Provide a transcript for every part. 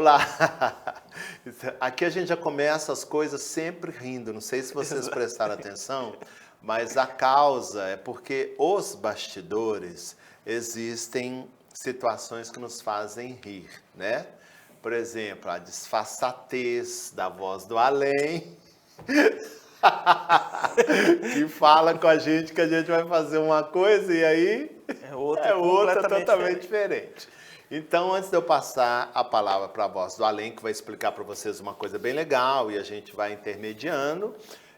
Olá! Aqui a gente já começa as coisas sempre rindo, não sei se vocês prestaram atenção, mas a causa é porque os bastidores existem situações que nos fazem rir, né? Por exemplo, a disfarçatez da voz do além, que fala com a gente que a gente vai fazer uma coisa e aí É outra, é outra completamente totalmente diferente. Então, antes de eu passar a palavra para a voz do além, que vai explicar para vocês uma coisa bem legal e a gente vai intermediando,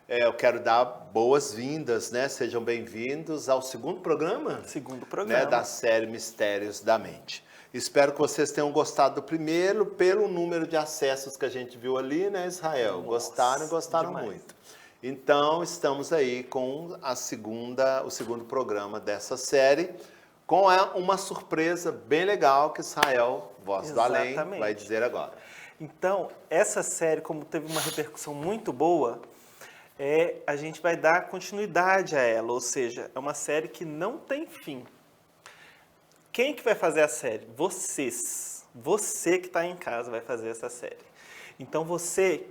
eu quero dar boas-vindas, né? Sejam bem-vindos ao segundo programa, Segundo né, programa. da série Mistérios da Mente. Espero que vocês tenham gostado do primeiro, pelo número de acessos que a gente viu ali, né, Israel? Nossa, Gostaram e gostaram demais. muito. Então, estamos aí com o segundo programa dessa série, com uma surpresa bem legal que Israel, voz do além, Exatamente. vai dizer agora. Então, essa série, como teve uma repercussão muito boa, a gente vai dar continuidade a ela, ou seja, é uma série que não tem fim. Quem que vai fazer a série? Vocês. Você que está em casa vai fazer essa série. Então você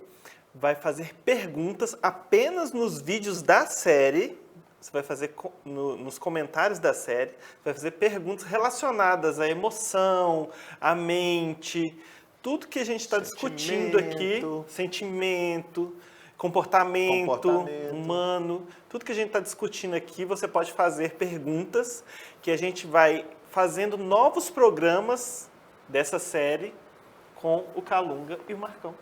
vai fazer perguntas apenas nos vídeos da série. Você vai fazer nos comentários da série, vai fazer perguntas relacionadas à emoção, à mente, tudo que a gente está discutindo aqui, sentimento, comportamento humano, tudo que a gente está discutindo aqui, você pode fazer perguntas que a gente vai fazendo novos programas dessa série com o Calunga e o Marcão.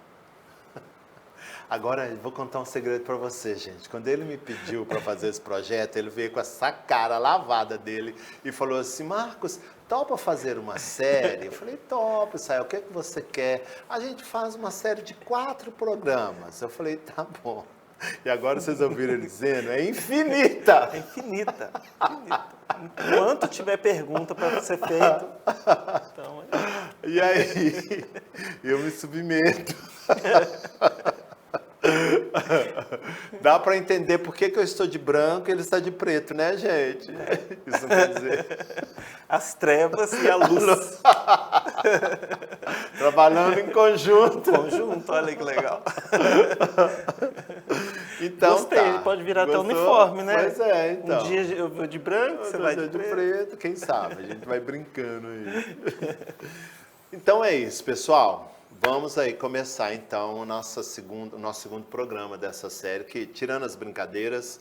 Agora, eu vou contar um segredo para você, gente. Quando ele me pediu para fazer esse projeto, ele veio com essa cara lavada dele e falou assim: Marcos, topa fazer uma série? Eu falei: topa, Israel, o que é que você quer? A gente faz uma série de 4 programas. Eu falei: tá bom. E agora vocês ouviram ele dizendo, é infinita. É infinita, infinita. Enquanto tiver pergunta para ser feito, então... E aí, eu me submeto. Dá para entender por que eu estou de branco e ele está de preto, né, gente? Isso não quer dizer... As trevas e a luz. Trabalhando em conjunto. Conjunto, olha que legal. Então, gostei, tá. ele pode virar até Gostou? uniforme, né? Pois é, então. Um dia eu vou de branco, você vai de preto. Quem sabe? A gente vai brincando aí. Então é isso, pessoal. Vamos aí começar então o nosso segundo programa dessa série, que tirando as brincadeiras,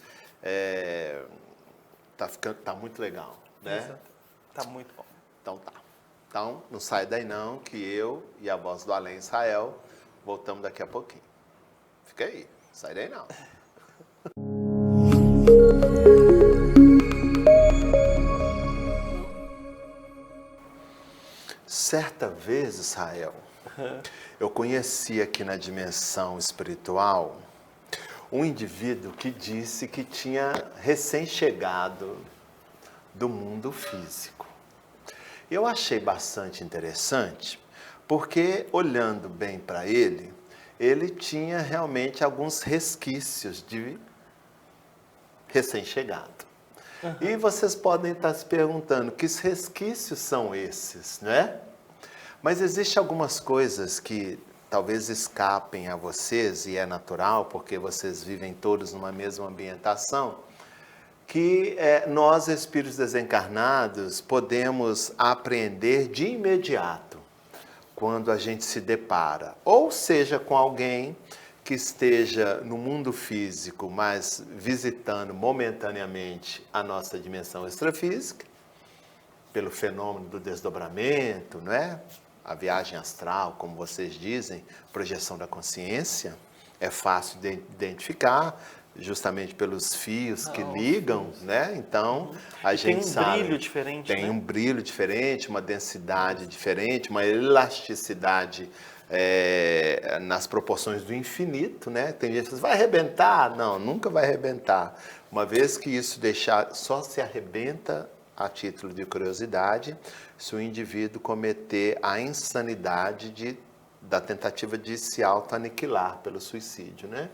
tá muito legal, né? Exato. Tá muito bom. Então tá. Então não sai daí não, que eu e a voz do além, Israel, voltamos daqui a pouquinho. Fica aí, sai daí não. Certa vez, Israel, eu conheci aqui na dimensão espiritual um indivíduo que disse que tinha recém-chegado do mundo físico. Eu achei bastante interessante, porque olhando bem para ele, ele tinha realmente alguns resquícios de recém-chegado. E vocês podem estar se perguntando, que resquícios são esses, né? Mas existem algumas coisas que talvez escapem a vocês, e é natural, porque vocês vivem todos numa mesma ambientação, que nós, espíritos desencarnados, podemos apreender de imediato quando a gente se depara, ou seja, com alguém que esteja no mundo físico, mas visitando momentaneamente a nossa dimensão extrafísica, pelo fenômeno do desdobramento, não é? A viagem astral, como vocês dizem, projeção da consciência, é fácil de identificar, justamente pelos fios que ligam, né? Então, a gente sabe... Tem um brilho diferente, Tem um brilho diferente, uma densidade diferente, uma elasticidade nas proporções do infinito, né? Tem gente que diz, vai arrebentar? Não, nunca vai arrebentar. Uma vez que isso deixar, só se arrebenta a título de curiosidade, se o indivíduo cometer a insanidade da tentativa de se auto-aniquilar pelo suicídio, né?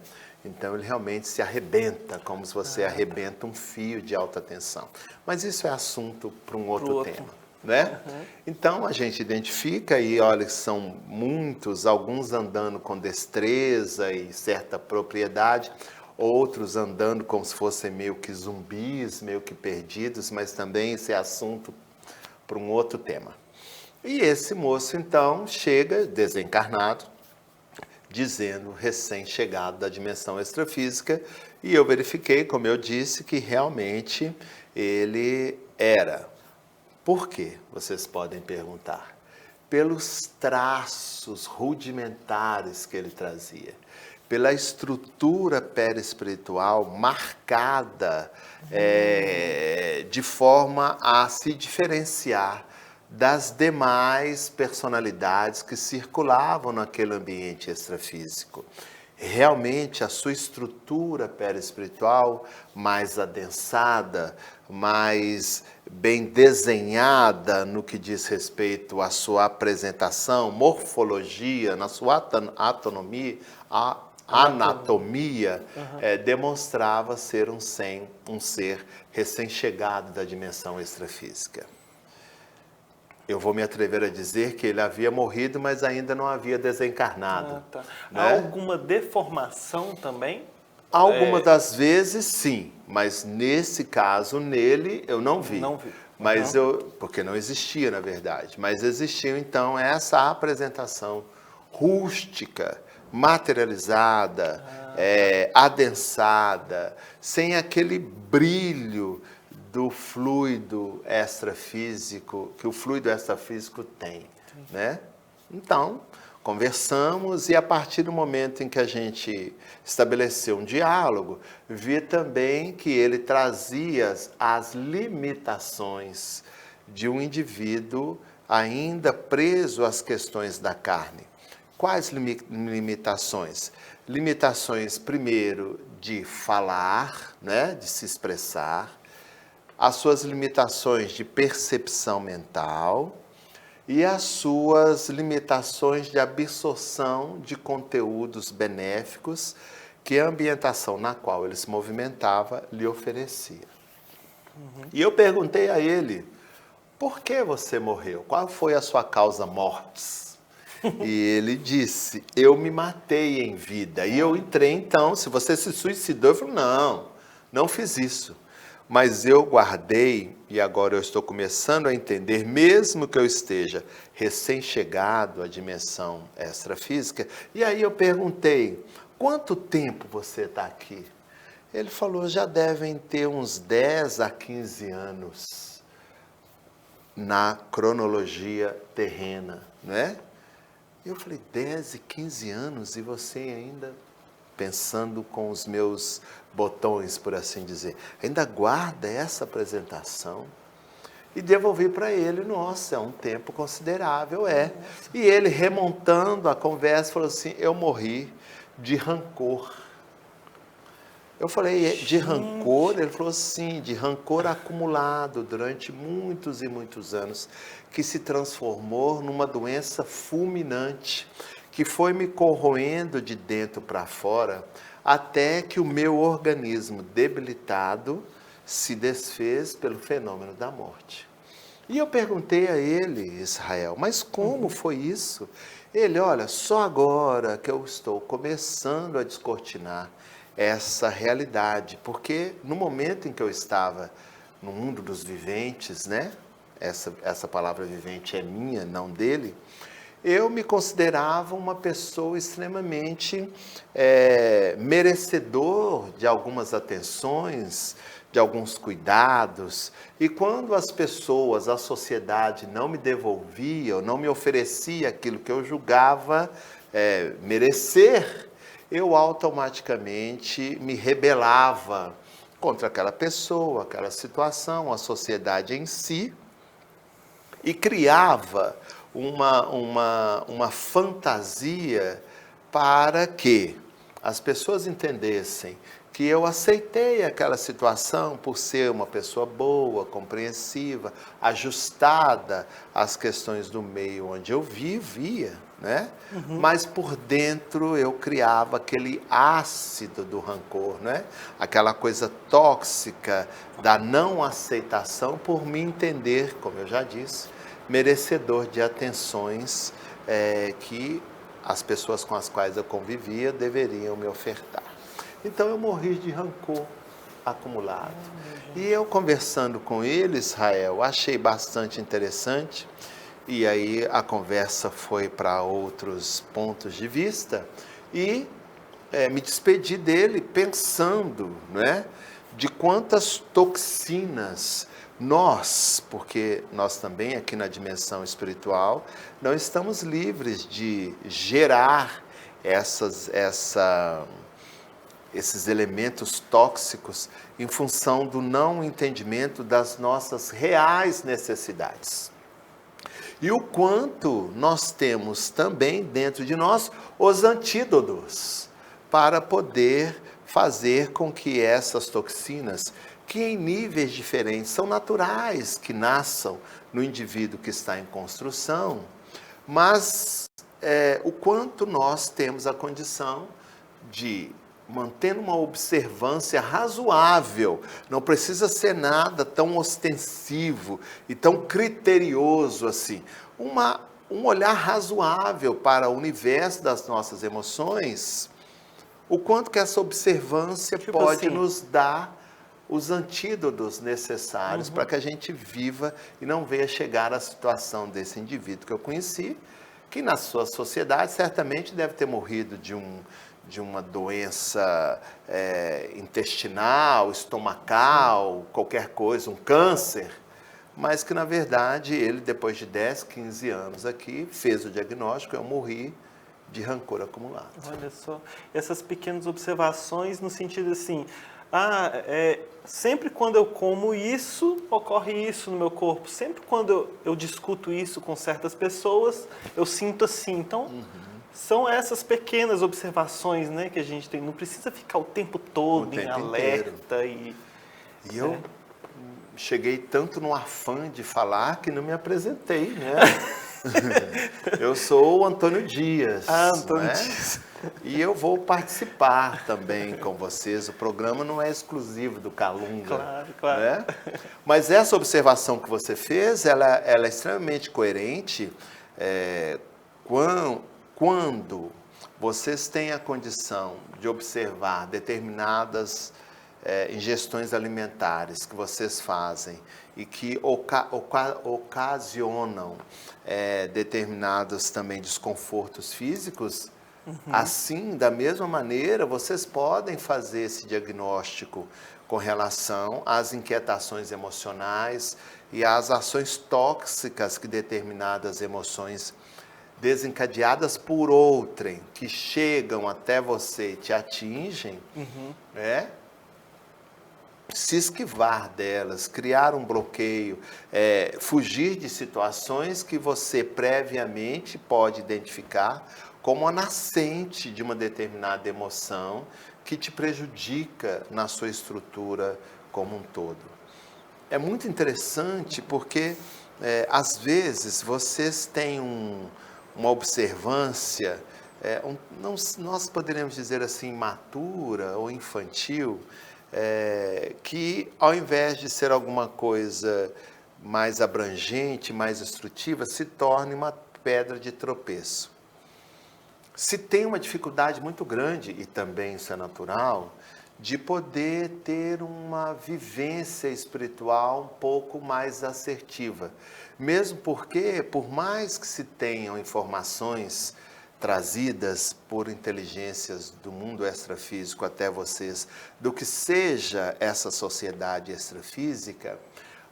Então ele realmente se arrebenta, como se você arrebenta um fio de alta tensão. Mas isso é assunto para um outro tema. né? Então a gente identifica e olha que são muitos, alguns andando com destreza e certa propriedade, outros andando como se fossem meio que zumbis, meio que perdidos, mas também esse é assunto para um outro tema. E esse moço então chega desencarnado, dizendo recém-chegado da dimensão extrafísica, e eu verifiquei, como eu disse, que realmente ele era. Por quê? Vocês podem perguntar. Pelos traços rudimentares que ele trazia, pela estrutura perispiritual marcada de forma a se diferenciar das demais personalidades que circulavam naquele ambiente extrafísico. Realmente a sua estrutura perispiritual mais adensada, mais bem desenhada no que diz respeito à sua apresentação, morfologia, na sua anatomia, demonstrava ser um ser recém-chegado da dimensão extrafísica. Eu vou me atrever a dizer que ele havia morrido, mas ainda não havia desencarnado. Tá. Né? Há alguma deformação também? Algumas das vezes, sim. Mas nesse caso, nele, eu não vi. Não vi. Mas porque não existia, na verdade. Mas existiu, então, essa apresentação rústica, materializada, adensada, sem aquele brilho do fluido extrafísico, que o fluido extrafísico tem, né? Então, conversamos e a partir do momento em que a gente estabeleceu um diálogo, vi também que ele trazia as limitações de um indivíduo ainda preso às questões da carne. Quais limitações? Limitações, primeiro, de falar, né? De se expressar, as suas limitações de percepção mental e as suas limitações de absorção de conteúdos benéficos que a ambientação na qual ele se movimentava lhe oferecia. E eu perguntei a ele, por que você morreu? Qual foi a sua causa mortis? E ele disse, eu me matei em vida. E eu entrei então, se você se suicidou, eu falei, não fiz isso. Mas eu guardei, e agora eu estou começando a entender, mesmo que eu esteja recém-chegado à dimensão extrafísica, e aí eu perguntei, quanto tempo você está aqui? Ele falou, já devem ter uns 10 a 15 anos na cronologia terrena, né? Eu falei, 10 e 15 anos e você ainda pensando com os meus botões, por assim dizer. Ainda guarda essa apresentação? E devolvi para ele, nossa, é um tempo considerável, E ele, remontando a conversa, falou assim, eu morri de rancor. Eu falei, de rancor? Ele falou, sim, de rancor acumulado durante muitos e muitos anos, que se transformou numa doença fulminante, que foi me corroendo de dentro para fora, até que o meu organismo debilitado se desfez pelo fenômeno da morte. E eu perguntei a ele, Israel, mas como foi isso? Ele, olha, só agora que eu estou começando a descortinar essa realidade, porque no momento em que eu estava no mundo dos viventes, né? Essa palavra vivente é minha, não dele. Eu me considerava uma pessoa extremamente merecedor de algumas atenções, de alguns cuidados. E quando as pessoas, a sociedade não me devolvia, não me oferecia aquilo que eu julgava merecer, eu automaticamente me rebelava contra aquela pessoa, aquela situação, a sociedade em si, e criava uma fantasia para que as pessoas entendessem que eu aceitei aquela situação por ser uma pessoa boa, compreensiva, ajustada às questões do meio onde eu vivia, né? Mas por dentro eu criava aquele ácido do rancor, né? Aquela coisa tóxica da não aceitação por me entender, como eu já disse, merecedor de atenções que as pessoas com as quais eu convivia deveriam me ofertar. Então eu morri de rancor acumulado. E eu conversando com ele, Israel, achei bastante interessante, e aí a conversa foi para outros pontos de vista, e me despedi dele pensando, né, de quantas toxinas nós, porque nós também aqui na dimensão espiritual, não estamos livres de gerar esses elementos tóxicos em função do não entendimento das nossas reais necessidades. E o quanto nós temos também dentro de nós os antídotos para poder fazer com que essas toxinas, que em níveis diferentes são naturais, que nasçam no indivíduo que está em construção, mas o quanto nós temos a condição de, mantendo uma observância razoável, não precisa ser nada tão ostensivo e tão criterioso assim, um olhar razoável para o universo das nossas emoções, o quanto que essa observância pode nos dar os antídotos necessários para que a gente viva e não venha chegar à situação desse indivíduo que eu conheci, que na sua sociedade certamente deve ter morrido de uma doença intestinal, estomacal, qualquer coisa, um câncer, mas que na verdade ele, depois de 10, 15 anos aqui, fez o diagnóstico, eu morri de rancor acumulado. Olha só, essas pequenas observações no sentido assim, sempre quando eu como isso, ocorre isso no meu corpo. Sempre quando eu discuto isso com certas pessoas, eu sinto assim. Então, são essas pequenas observações, né, que a gente tem. Não precisa ficar o tempo todo em alerta. E eu cheguei tanto no afã de falar que não me apresentei, né? Eu sou o Antônio Dias. Antônio Dias. E eu vou participar também com vocês. O programa não é exclusivo do Calunga. Claro, claro. Né? Mas essa observação que você fez, ela é extremamente coerente quando vocês têm a condição de observar determinadas ingestões alimentares que vocês fazem e que ocasionam determinados também desconfortos físicos, assim, da mesma maneira, vocês podem fazer esse diagnóstico com relação às inquietações emocionais e às ações tóxicas que determinadas emoções desencadeadas por outrem, que chegam até você e te atingem, se esquivar delas, criar um bloqueio, fugir de situações que você previamente pode identificar como a nascente de uma determinada emoção que te prejudica na sua estrutura como um todo. É muito interessante porque, às vezes, vocês têm uma observância, nós poderíamos dizer assim, imatura ou infantil, que ao invés de ser alguma coisa mais abrangente, mais instrutiva, se torne uma pedra de tropeço. Se tem uma dificuldade muito grande, e também isso é natural, de poder ter uma vivência espiritual um pouco mais assertiva. Mesmo porque, por mais que se tenham informações trazidas por inteligências do mundo extrafísico até vocês, do que seja essa sociedade extrafísica,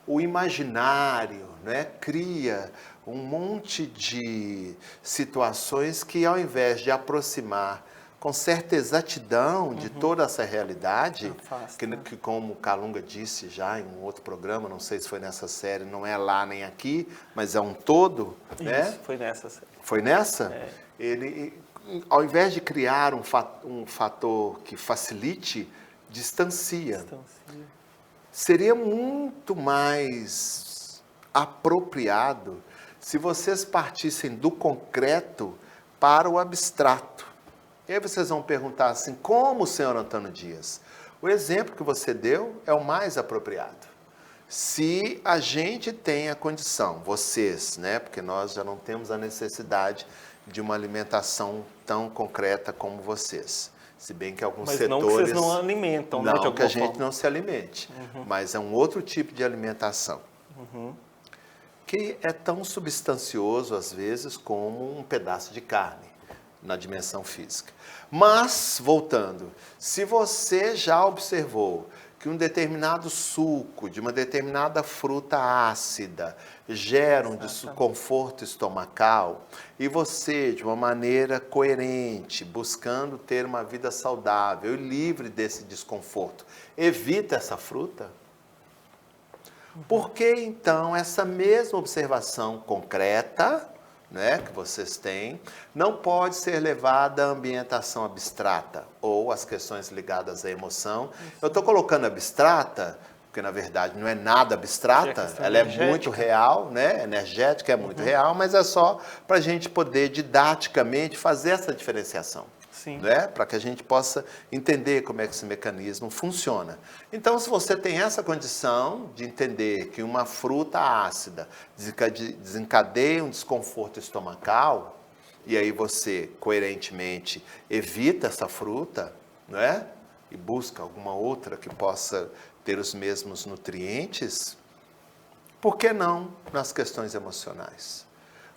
o imaginário, né, cria um monte de situações que, ao invés de aproximar com certa exatidão de toda essa realidade, que como o Calunga disse já em um outro programa, não sei se foi nessa série, não é lá nem aqui, mas é um todo. Isso, né? Foi nessa série. Foi nessa? Ele, ao invés de criar um fator que facilite, distancia. Seria muito mais apropriado se vocês partissem do concreto para o abstrato. E aí vocês vão perguntar assim, como, senhor Antônio Dias? O exemplo que você deu é o mais apropriado. Se a gente tem a condição, vocês, né? Porque nós já não temos a necessidade de uma alimentação tão concreta como vocês. Se bem que alguns Mas setores... não que vocês não alimentam, né, de Não que alguma a gente forma. não se alimente, mas é um outro tipo de alimentação. Que é tão substancioso, às vezes, como um pedaço de carne na dimensão física. Mas, voltando, se você já observou que um determinado suco de uma determinada fruta ácida gera um desconforto estomacal e você, de uma maneira coerente, buscando ter uma vida saudável e livre desse desconforto, evita essa fruta, por que então essa mesma observação concreta, né, que vocês têm, não pode ser levada à ambientação abstrata ou às questões ligadas à emoção? Eu estou colocando abstrata, porque na verdade não é nada abstrata, ela é muito real, né? Energética é muito real, mas é só para a gente poder didaticamente fazer essa diferenciação. Sim. Né? Para que a gente possa entender como é que esse mecanismo funciona. Então, se você tem essa condição de entender que uma fruta ácida desencadeia um desconforto estomacal, e aí você, coerentemente, evita essa fruta, né? E busca alguma outra que possa ter os mesmos nutrientes, por que não nas questões emocionais?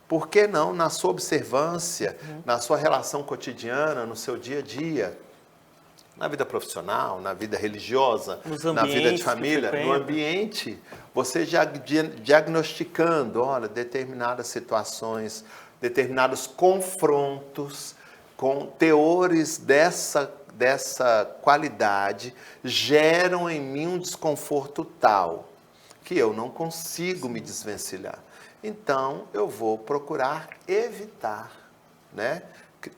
Por que não na sua observância, na sua relação cotidiana, no seu dia a dia, na vida profissional, na vida religiosa, na vida de família, no ambiente, você já diagnosticando, olha, determinadas situações, determinados confrontos com teores dessa qualidade geram em mim um desconforto tal que eu não consigo me desvencilhar. Então, eu vou procurar evitar, né?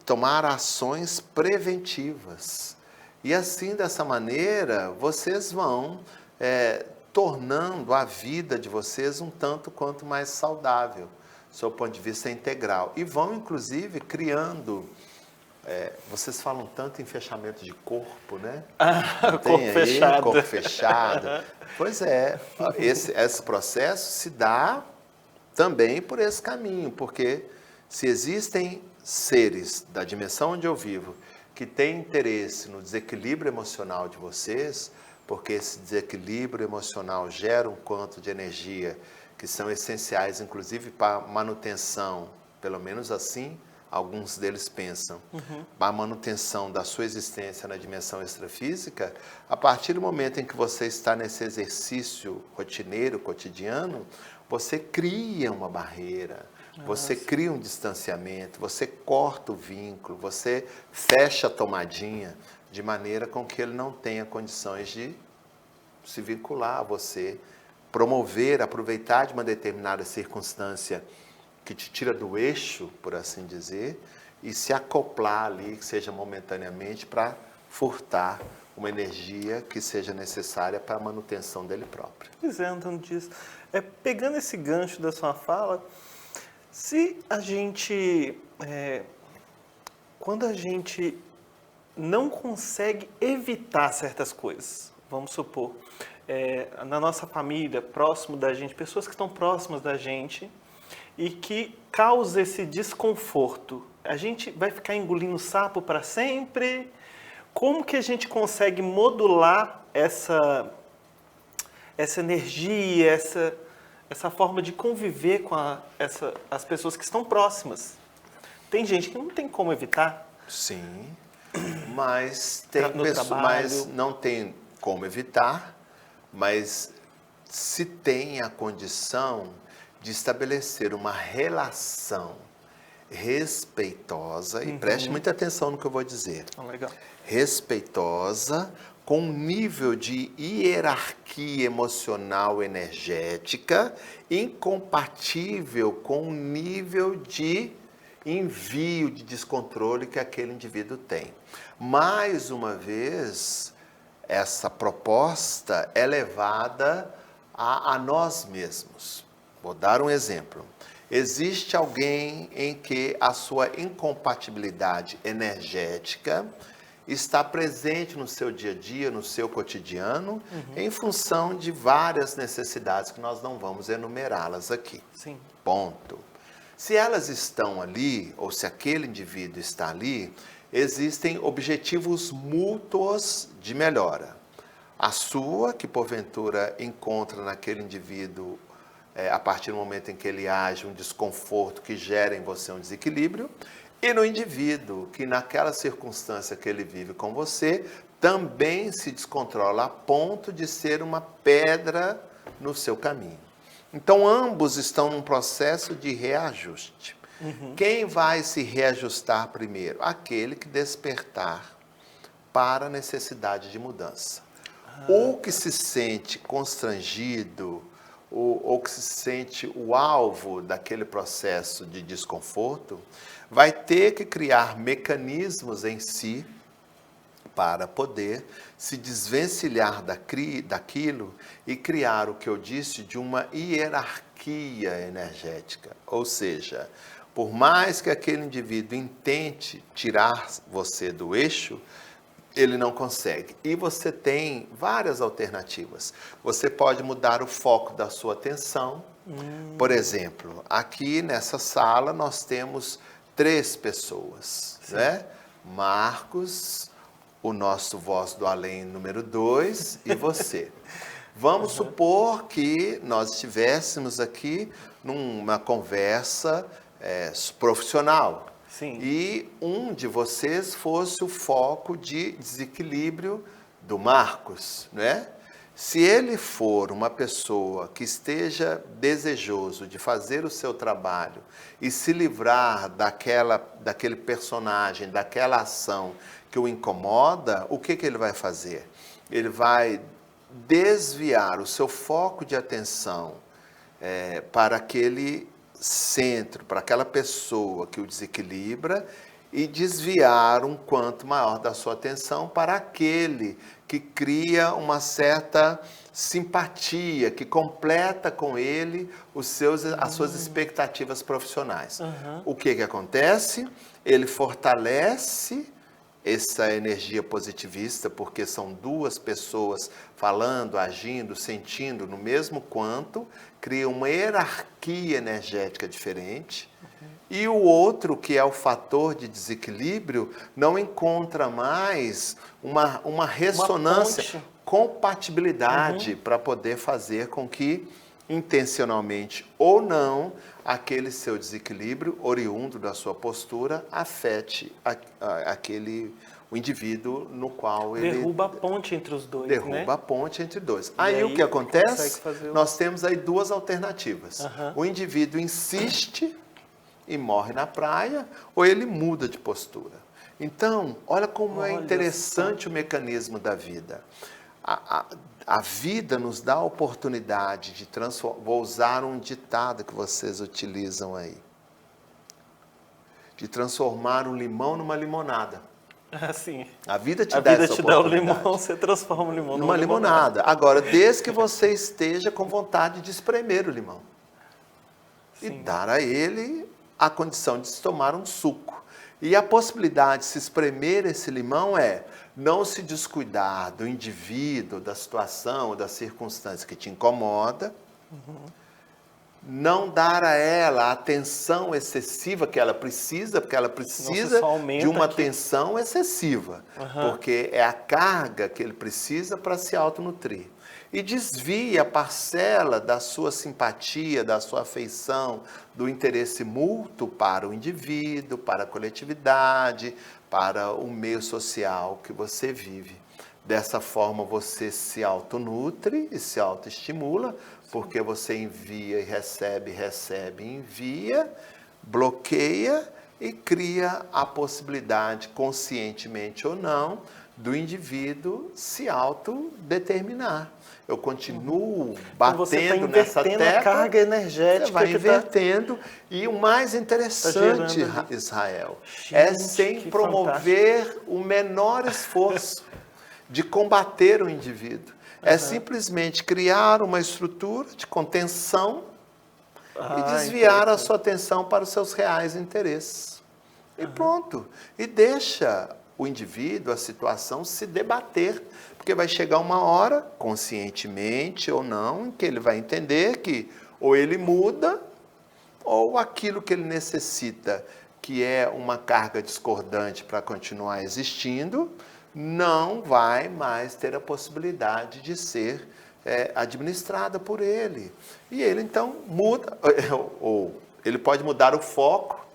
Tomar ações preventivas. E assim, dessa maneira, vocês vão tornando a vida de vocês um tanto quanto mais saudável, do seu ponto de vista integral. E vão, inclusive, criando... vocês falam tanto em fechamento de corpo, né? Corpo fechado. Corpo fechado. Pois é, esse processo se dá também por esse caminho, porque se existem seres da dimensão onde eu vivo que têm interesse no desequilíbrio emocional de vocês, porque esse desequilíbrio emocional gera um quanto de energia que são essenciais, inclusive para a manutenção, pelo menos assim, alguns deles pensam, a manutenção da sua existência na dimensão extrafísica, a partir do momento em que você está nesse exercício rotineiro, cotidiano, você cria uma barreira, você cria um distanciamento, você corta o vínculo, você fecha a tomadinha, de maneira com que ele não tenha condições de se vincular a você, promover, aproveitar de uma determinada circunstância que te tira do eixo, por assim dizer, e se acoplar ali, que seja momentaneamente, para furtar uma energia que seja necessária para a manutenção dele próprio. Pois é, Antônio Dias. Pegando esse gancho da sua fala, se a gente, quando a gente não consegue evitar certas coisas, vamos supor, na nossa família, próximo da gente, pessoas que estão próximas da gente, e que causa esse desconforto, a gente vai ficar engolindo sapo para sempre? Como que a gente consegue modular essa energia, essa forma de conviver com as pessoas que estão próximas? Tem gente que não tem como evitar. Sim, mas não tem como evitar, mas se tem a condição de estabelecer uma relação respeitosa, e preste muita atenção no que eu vou dizer, Legal. respeitosa, com um nível de hierarquia emocional energética incompatível com o nível de envio, de descontrole que aquele indivíduo tem. Mais uma vez, essa proposta é levada a nós mesmos. Vou dar um exemplo. Existe alguém em que a sua incompatibilidade energética está presente no seu dia a dia, no seu cotidiano, em função de várias necessidades que nós não vamos enumerá-las aqui. Sim. Ponto. Se elas estão ali, ou se aquele indivíduo está ali, existem objetivos mútuos de melhora. A sua, que porventura encontra naquele indivíduo, a partir do momento em que ele age, um desconforto que gera em você um desequilíbrio, e no indivíduo, que naquela circunstância que ele vive com você, também se descontrola a ponto de ser uma pedra no seu caminho. Então, ambos estão num processo de reajuste. Quem vai se reajustar primeiro? Aquele que despertar para a necessidade de mudança. O que se sente constrangido, ou que se sente o alvo daquele processo de desconforto, vai ter que criar mecanismos em si para poder se desvencilhar daquilo e criar o que eu disse de uma hierarquia energética. Ou seja, por mais que aquele indivíduo intente tirar você do eixo, ele não consegue. E você tem várias alternativas. Você pode mudar o foco da sua atenção. Por exemplo, aqui nessa sala nós temos 3 pessoas, né? Marcos, o nosso Voz do Além número 2 e você. Vamos supor que nós estivéssemos aqui numa conversa profissional. Sim. E um de vocês fosse o foco de desequilíbrio do Marcos, né? Se ele for uma pessoa que esteja desejoso de fazer o seu trabalho e se livrar daquele personagem, daquela ação que o incomoda, o que ele vai fazer? Ele vai desviar o seu foco de atenção para aquele centro, para aquela pessoa que o desequilibra e desviar um quanto maior da sua atenção para aquele que cria uma certa simpatia, que completa com ele as suas expectativas profissionais. O que acontece? Ele fortalece essa energia positivista, porque são 2 pessoas falando, agindo, sentindo no mesmo quanto, cria uma hierarquia energética diferente. E o outro, que é o fator de desequilíbrio, não encontra mais uma ressonância, compatibilidade para poder fazer com que, intencionalmente ou não, aquele seu desequilíbrio, oriundo da sua postura, afete o indivíduo no qual ele... Derruba a ponte entre os dois, Derruba a ponte entre dois. Aí o que acontece? Nós temos aí 2 alternativas. O indivíduo insiste e morre na praia, ou ele muda de postura. Então, olha como é interessante o mecanismo da vida. A vida nos dá a oportunidade de transformar. Vou usar um ditado que vocês utilizam aí. De transformar um limão numa limonada. Sim. A vida te dá essa oportunidade. A vida te dá o limão, você transforma o limão numa limonada. Agora, desde que você esteja com vontade de espremer o limão. Sim. E dar a ele a condição de se tomar um suco. E a possibilidade de se espremer esse limão não se descuidar do indivíduo, da situação, da circunstância que te incomoda, não dar a ela a atenção excessiva que ela precisa, porque ela precisa de uma atenção excessiva, porque é a carga que ele precisa para se autonutrir. E desvia a parcela da sua simpatia, da sua afeição, do interesse mútuo para o indivíduo, para a coletividade, para o meio social que você vive. Dessa forma você se autonutre e se autoestimula, porque você envia e recebe, recebe e envia, bloqueia e cria a possibilidade, conscientemente ou não, do indivíduo se autodeterminar. Eu continuo batendo nessa tecla, a carga energética. Você vai invertendo. E o mais interessante, Israel, é sem promover o menor esforço de combater o indivíduo. É simplesmente criar uma estrutura de contenção e desviar a sua atenção para os seus reais interesses. E pronto. E deixa o indivíduo, a situação, se debater. Porque vai chegar uma hora, conscientemente ou não, em que ele vai entender que ou ele muda, ou aquilo que ele necessita, que é uma carga discordante para continuar existindo, não vai mais ter a possibilidade de ser administrada por ele. E ele então muda, ou ele pode mudar o foco,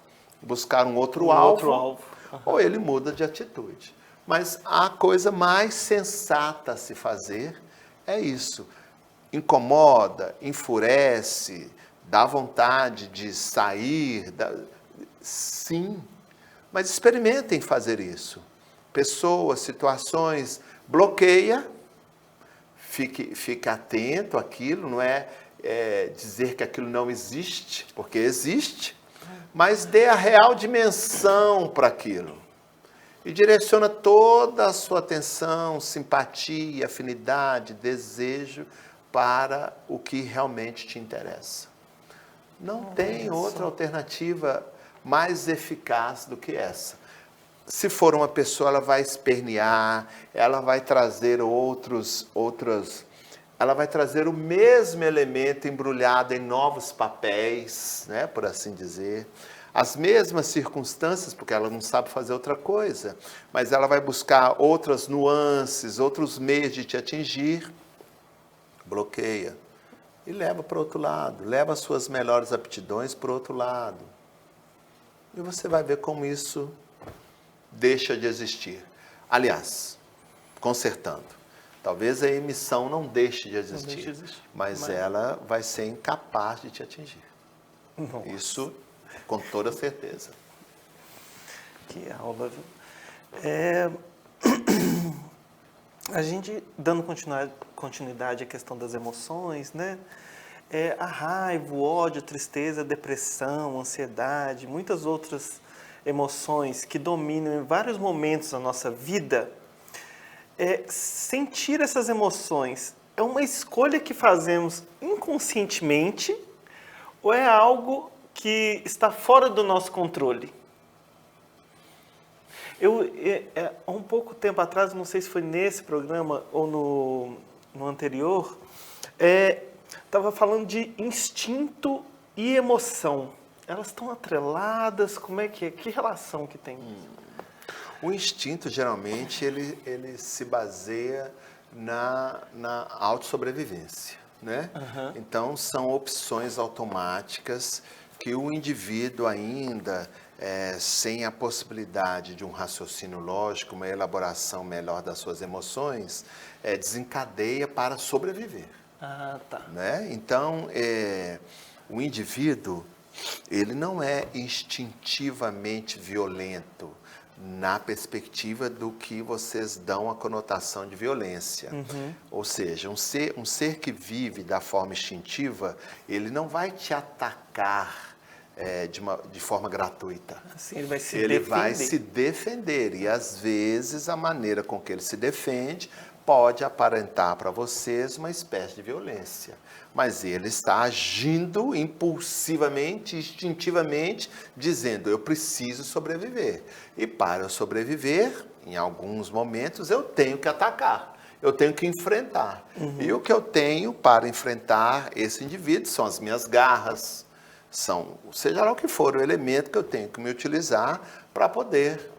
buscar um outro alvo. Ou ele muda de atitude. Mas a coisa mais sensata a se fazer é isso. Incomoda, enfurece, dá vontade de sair. Sim, mas experimentem fazer isso. Pessoas, situações, bloqueia, fique atento àquilo, não é dizer que aquilo não existe, porque existe, mas dê a real dimensão para aquilo. E direciona toda a sua atenção, simpatia, afinidade, desejo para o que realmente te interessa. Não tem outra alternativa mais eficaz do que essa. Se for uma pessoa, ela vai espernear, ela vai trazer ela vai trazer o mesmo elemento embrulhado em novos papéis, né, por assim dizer. As mesmas circunstâncias, porque ela não sabe fazer outra coisa, mas ela vai buscar outras nuances, outros meios de te atingir, bloqueia e leva para o outro lado, leva as suas melhores aptidões para o outro lado. E você vai ver como isso deixa de existir. Aliás, consertando, talvez a emissão não deixe de existir, mas ela vai ser incapaz de te atingir. Nossa. Isso com toda certeza. Que aula, viu? A gente, dando continuidade à questão das emoções, né? A raiva, o ódio, a tristeza, a depressão, a ansiedade, muitas outras emoções que dominam em vários momentos da nossa vida, sentir essas emoções é uma escolha que fazemos inconscientemente ou é algo que está fora do nosso controle? Há um pouco tempo atrás, não sei se foi nesse programa ou no anterior, estava falando de instinto e emoção. Elas estão atreladas? Como é que é? Que relação que tem? O instinto, geralmente, ele se baseia na autossobrevivência, né? Uhum. Então, são opções automáticas que o indivíduo ainda, sem a possibilidade de um raciocínio lógico, uma elaboração melhor das suas emoções, desencadeia para sobreviver. Ah, tá. Né? Então, o indivíduo, ele não é instintivamente violento na perspectiva do que vocês dão a conotação de violência. Uhum. Ou seja, um ser que vive da forma instintiva, ele não vai te atacar de forma gratuita. Assim, ele vai se Ele defender. vai se defender e, às vezes, a maneira com que ele se defende pode aparentar para vocês uma espécie de violência. Mas ele está agindo impulsivamente, instintivamente, dizendo, eu preciso sobreviver. E para eu sobreviver, em alguns momentos, eu tenho que atacar, eu tenho que enfrentar. Uhum. E o que eu tenho para enfrentar esse indivíduo são as minhas garras, seja lá o que for, o elemento que eu tenho que me utilizar para poder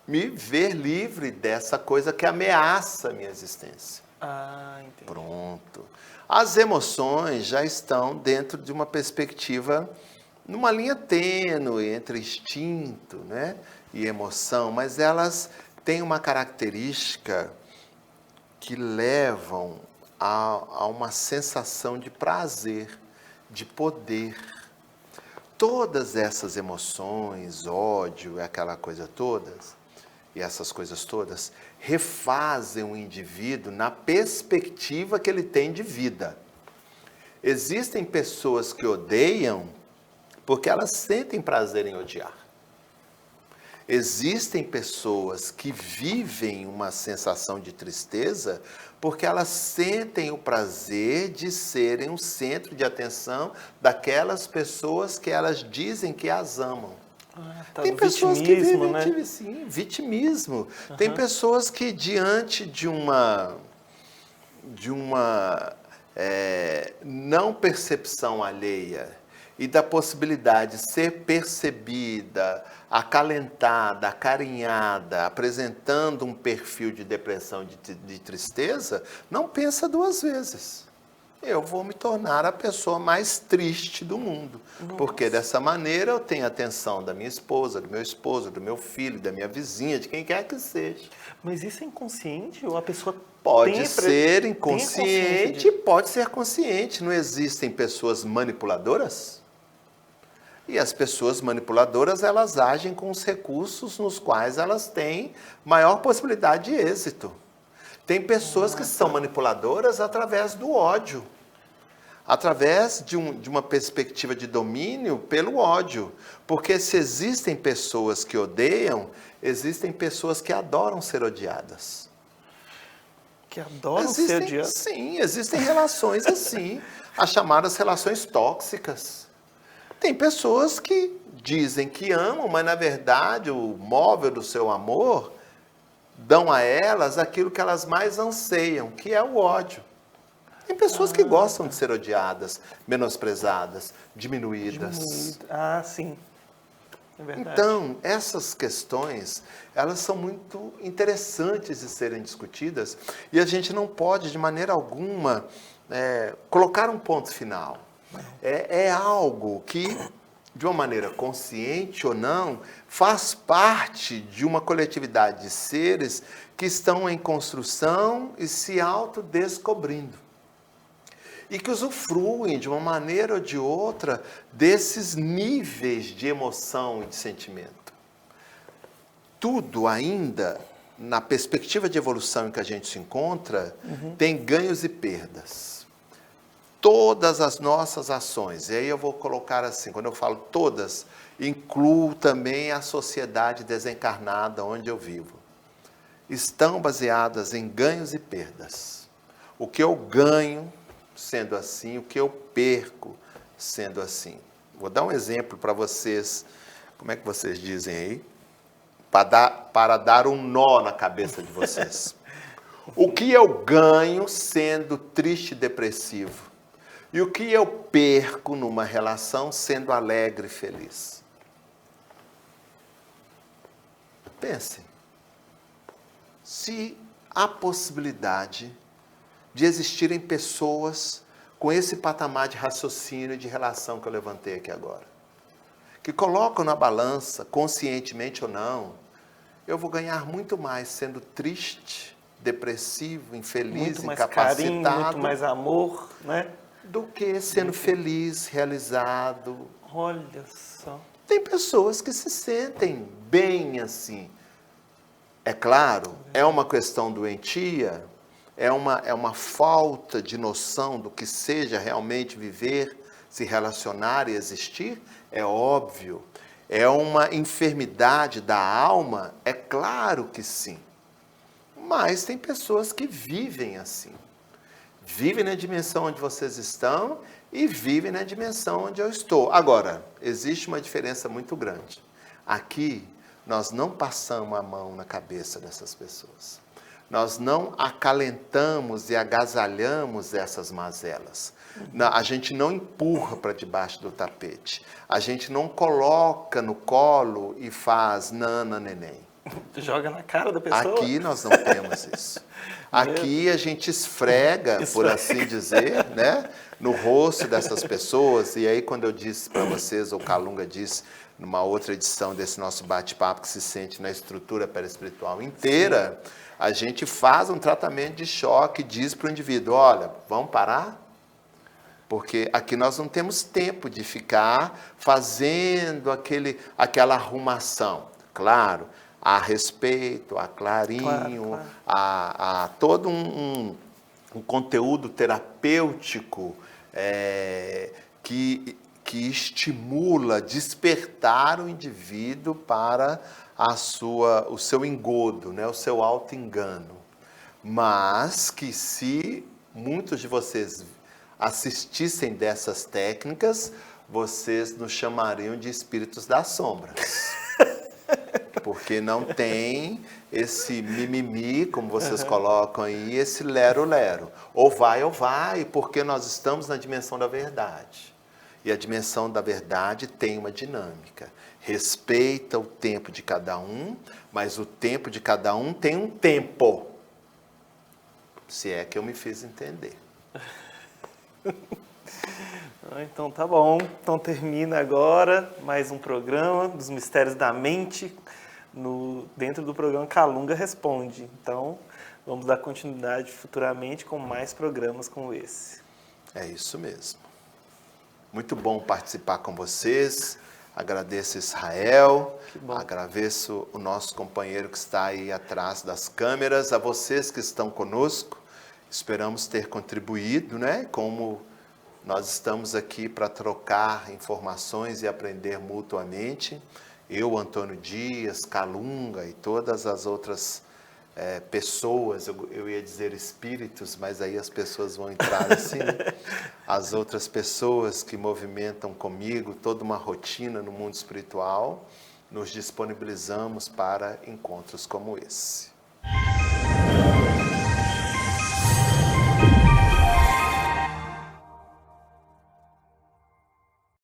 me ver livre dessa coisa que ameaça a minha existência. Ah, entendi. Pronto. As emoções já estão dentro de uma perspectiva, numa linha tênue entre instinto, né, e emoção, mas elas têm uma característica que levam a uma sensação de prazer, de poder. Todas essas emoções, ódio, aquela coisa toda, e essas coisas todas, refazem o indivíduo na perspectiva que ele tem de vida. Existem pessoas que odeiam porque elas sentem prazer em odiar. Existem pessoas que vivem uma sensação de tristeza porque elas sentem o prazer de serem um centro de atenção daquelas pessoas que elas dizem que as amam. Tá, Tem do pessoas que vitimismo, vivem né? de sim, vitimismo. Tem pessoas que diante de uma não percepção alheia e da possibilidade de ser percebida, acalentada, acarinhada, apresentando um perfil de depressão, de tristeza, não pensa duas vezes. Eu vou me tornar a pessoa mais triste do mundo, porque dessa maneira eu tenho a atenção da minha esposa, do meu esposo, do meu filho, da minha vizinha, de quem quer que seja. Mas isso é inconsciente ou a pessoa Pode ser tem a consciência inconsciente, disso? pode ser consciente. Não existem pessoas manipuladoras? E as pessoas manipuladoras, elas agem com os recursos nos quais elas têm maior possibilidade de êxito. Tem pessoas que são manipuladoras através do ódio, através de uma perspectiva de domínio pelo ódio. Porque se existem pessoas que odeiam, existem pessoas que adoram ser odiadas. Que adoram ser odiados. Sim, existem relações assim, as chamadas relações tóxicas. Tem pessoas que dizem que amam, mas na verdade o móvel do seu amor dão a elas aquilo que elas mais anseiam, que é o ódio. Tem pessoas que gostam de ser odiadas, menosprezadas, diminuídas. Ah, sim. É verdade. Então, essas questões, elas são muito interessantes de serem discutidas e a gente não pode, de maneira alguma, colocar um ponto final. É algo que, de uma maneira consciente ou não, faz parte de uma coletividade de seres que estão em construção e se autodescobrindo. E que usufruem, de uma maneira ou de outra, desses níveis de emoção e de sentimento. Tudo ainda, na perspectiva de evolução em que a gente se encontra, tem ganhos e perdas. Todas as nossas ações, e aí eu vou colocar assim, quando eu falo todas, incluo também a sociedade desencarnada onde eu vivo, estão baseadas em ganhos e perdas. O que eu ganho sendo assim, o que eu perco sendo assim. Vou dar um exemplo para vocês, como é que vocês dizem aí? Para dar um nó na cabeça de vocês. O que eu ganho sendo triste e depressivo? E o que eu perco numa relação sendo alegre e feliz? Pensem. Se há possibilidade de existirem pessoas com esse patamar de raciocínio e de relação que eu levantei aqui agora, que colocam na balança, conscientemente ou não, eu vou ganhar muito mais sendo triste, depressivo, infeliz, muito mais incapacitado, carinho, muito mais amor, né? do que sendo feliz, realizado. Olha só. Tem pessoas que se sentem bem assim. É claro, é uma questão doentia, é uma falta de noção do que seja realmente viver, se relacionar e existir, é óbvio. É uma enfermidade da alma, é claro que sim. Mas tem pessoas que vivem assim. Vivem na dimensão onde vocês estão e vivem na dimensão onde eu estou. Agora, existe uma diferença muito grande. Aqui, nós não passamos a mão na cabeça dessas pessoas. Nós não acalentamos e agasalhamos essas mazelas. A gente não empurra para debaixo do tapete. A gente não coloca no colo e faz nana neném. Joga na cara da pessoa. Aqui nós não temos isso. Aqui a gente esfrega, por assim dizer, né, no rosto dessas pessoas. E aí quando eu disse para vocês, ou Calunga disse, numa outra edição desse nosso bate-papo, que se sente na estrutura perispiritual inteira, sim, a gente faz um tratamento de choque e diz para o indivíduo, olha, vamos parar? Porque aqui nós não temos tempo de ficar fazendo aquela arrumação. Claro, há respeito, há carinho, claro. Há todo um conteúdo terapêutico que estimula despertar o indivíduo para o seu engodo, né? O seu auto-engano. Mas que se muitos de vocês assistissem dessas técnicas, vocês nos chamariam de espíritos das sombras. Porque não tem esse mimimi, como vocês colocam aí, esse lero-lero. Ou vai, porque nós estamos na dimensão da verdade. E a dimensão da verdade tem uma dinâmica. Respeita o tempo de cada um, mas o tempo de cada um tem um tempo. Se é que eu me fiz entender. Então tá bom. Então termina agora mais um programa dos Mistérios da Mente, dentro do programa Calunga Responde. Então vamos dar continuidade futuramente com mais programas como esse. É isso mesmo. Muito bom participar com vocês. Agradeço Israel, agradeço o nosso companheiro que está aí atrás das câmeras, a vocês que estão conosco. Esperamos ter contribuído, né? Como nós estamos aqui para trocar informações e aprender mutuamente. Eu, Antônio Dias, Calunga e todas as outras pessoas, eu ia dizer espíritos, mas aí as pessoas vão entrar assim, né? As outras pessoas que movimentam comigo toda uma rotina no mundo espiritual, nos disponibilizamos para encontros como esse.